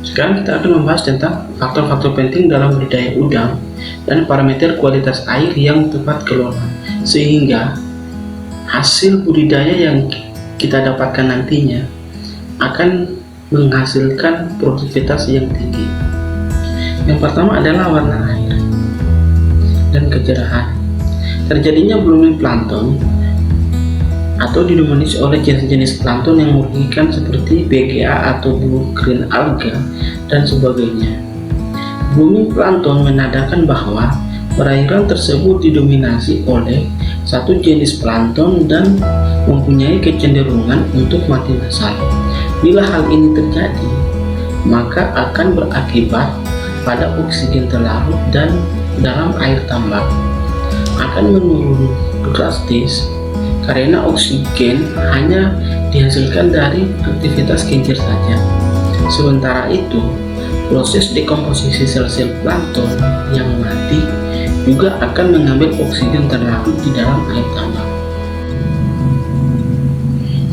Sekarang kita akan membahas tentang faktor-faktor penting dalam budidaya udang dan parameter kualitas air yang tepat kelola, sehingga hasil budidaya yang kita dapatkan nantinya akan menghasilkan produktivitas yang tinggi. Yang pertama adalah warna air dan kecerahan. Terjadinya blooming plankton atau didominasi oleh jenis-jenis plankton yang merugikan seperti BGA atau blue green alga dan sebagainya. Blooming plankton menandakan bahwa perairan tersebut didominasi oleh satu jenis plankton dan mempunyai kecenderungan untuk mati massal. Bila hal ini terjadi, maka akan berakibat pada oksigen terlarut dan dalam air tambak akan menurun drastis karena oksigen hanya dihasilkan dari aktivitas kincir saja. Sementara itu, proses dekomposisi sel-sel plankton yang mati juga akan mengambil oksigen terlarut di dalam air tambak.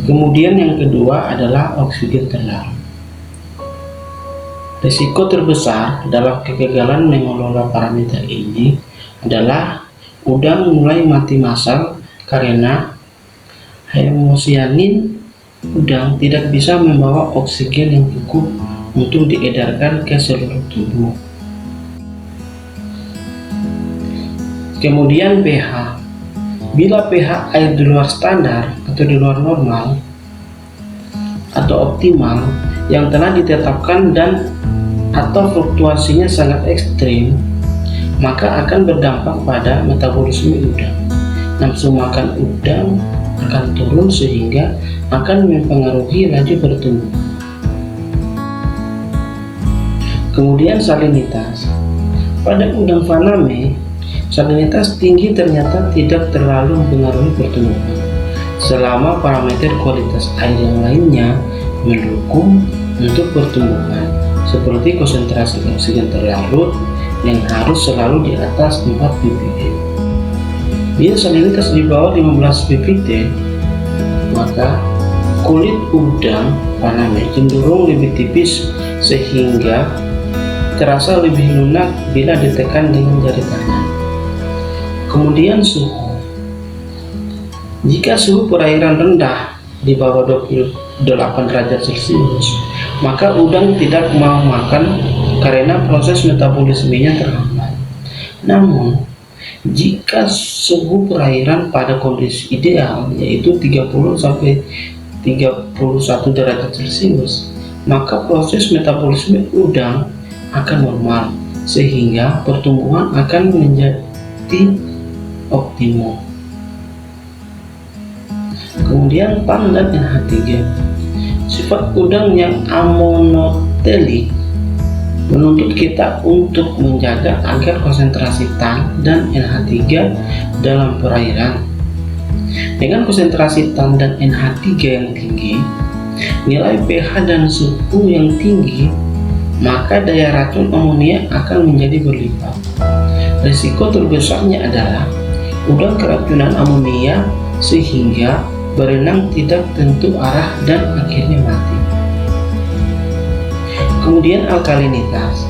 Kemudian yang kedua adalah oksigen terlarut. Risiko terbesar dalam kegagalan mengelola parameter ini adalah udang mulai mati massal karena hemosianin udang tidak bisa membawa oksigen yang cukup untuk diedarkan ke seluruh tubuh. Kemudian pH. Bila pH air di luar standar atau di luar normal atau optimal yang telah ditetapkan dan atau fluktuasinya sangat ekstrim, maka akan berdampak pada metabolisme udang. Nafsu makan udang akan turun sehingga akan mempengaruhi laju pertumbuhan. Kemudian salinitas. Pada udang faname, salinitas tinggi ternyata tidak terlalu mempengaruhi pertumbuhan, selama parameter kualitas air yang lainnya mendukung untuk pertumbuhan, seperti konsentrasi oksigen terlarut yang harus selalu di atas 4 ppm. Bila salinitas di bawah 15 ppm, maka kulit udang faname cenderung lebih tipis sehingga terasa lebih lunak bila ditekan dengan jari tangan. Kemudian suhu. Jika suhu perairan rendah di bawah 28 derajat Celcius, maka udang tidak mau makan karena proses metabolismenya terhambat. Namun, jika suhu perairan pada kondisi ideal yaitu 30 sampai 31 derajat Celcius, maka proses metabolisme udang akan normal sehingga pertumbuhan akan menjadi optimum. Kemudian TAN dan NH3. Sifat udang yang amonotelik menuntut kita untuk menjaga agar konsentrasi TAN dan NH3 dalam perairan. Dengan konsentrasi TAN dan NH3 yang tinggi, nilai pH dan suhu yang tinggi, maka daya racun amonia akan menjadi berlipat. Risiko terbesarnya adalah udang keracunan amonia sehingga berenang tidak tentu arah dan akhirnya mati. Kemudian alkalinitas.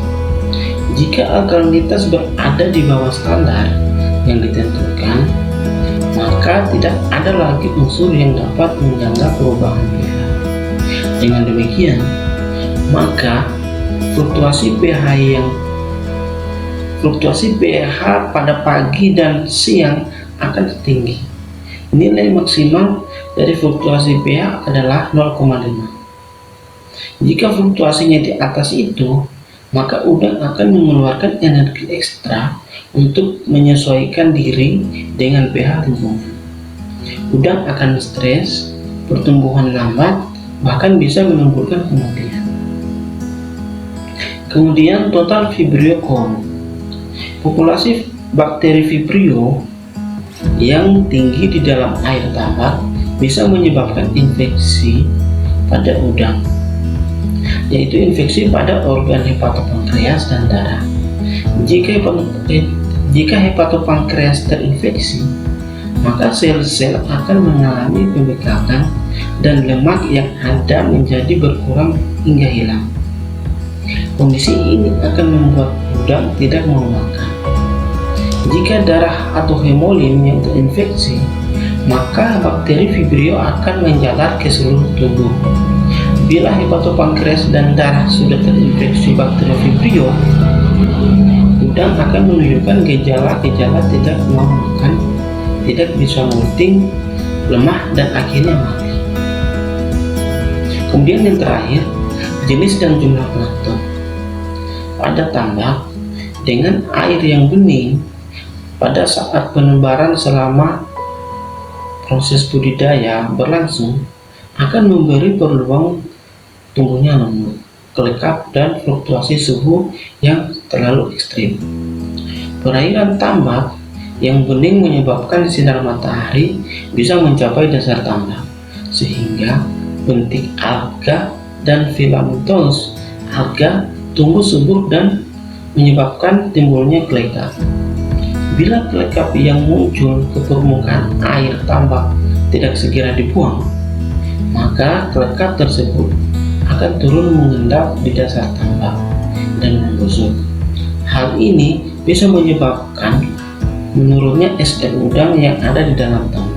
Jika alkalinitas berada di bawah standar yang ditentukan, maka tidak ada lagi unsur yang dapat menjaga perubahan pH. Dengan demikian, maka fluktuasi pH pada pagi dan siang akan tinggi. Nilai maksimal dari fluktuasi pH adalah 0,5. Jika fluktuasinya di atas itu, maka udang akan mengeluarkan energi ekstra untuk menyesuaikan diri dengan pH lingkungan. Udang akan stres, pertumbuhan lambat, bahkan bisa menimbulkan kematian. Kemudian total Vibrio count. Populasi bakteri Vibrio yang tinggi di dalam air tambak bisa menyebabkan infeksi pada udang, yaitu infeksi pada organ hepatopankreas dan darah. Jika hepatopankreas terinfeksi, maka sel-sel akan mengalami pembekakan dan lemak yang ada menjadi berkurang hingga hilang. Kondisi ini akan membuat udang tidak mau makan. Jika darah atau hemolim yang terinfeksi, maka bakteri Vibrio akan menjalar ke seluruh tubuh. Bila hepatopankreas dan darah sudah terinfeksi bakteri Vibrio, udang akan menunjukkan gejala-gejala tidak mau makan, tidak bisa molting, lemah, dan akhirnya mati. Kemudian yang terakhir, jenis dan jumlah plankton. Pada tambak dengan air yang bening, pada saat penebaran selama proses budidaya berlangsung, akan memberi peluang tumbuhnya lemut, kelekap, dan fluktuasi suhu yang terlalu ekstrim. Perairan tambak yang bening menyebabkan sinar matahari bisa mencapai dasar tambak, sehingga bentik alga dan filamentous alga tumbuh subur dan menyebabkan timbulnya kelekap. Bila kelekap yang muncul ke permukaan air tambak tidak segera dibuang, maka kelekap tersebut akan turun mengendap di dasar tambak dan membusuk. Hal ini bisa menyebabkan menurunnya SL udang yang ada di dalam tambak.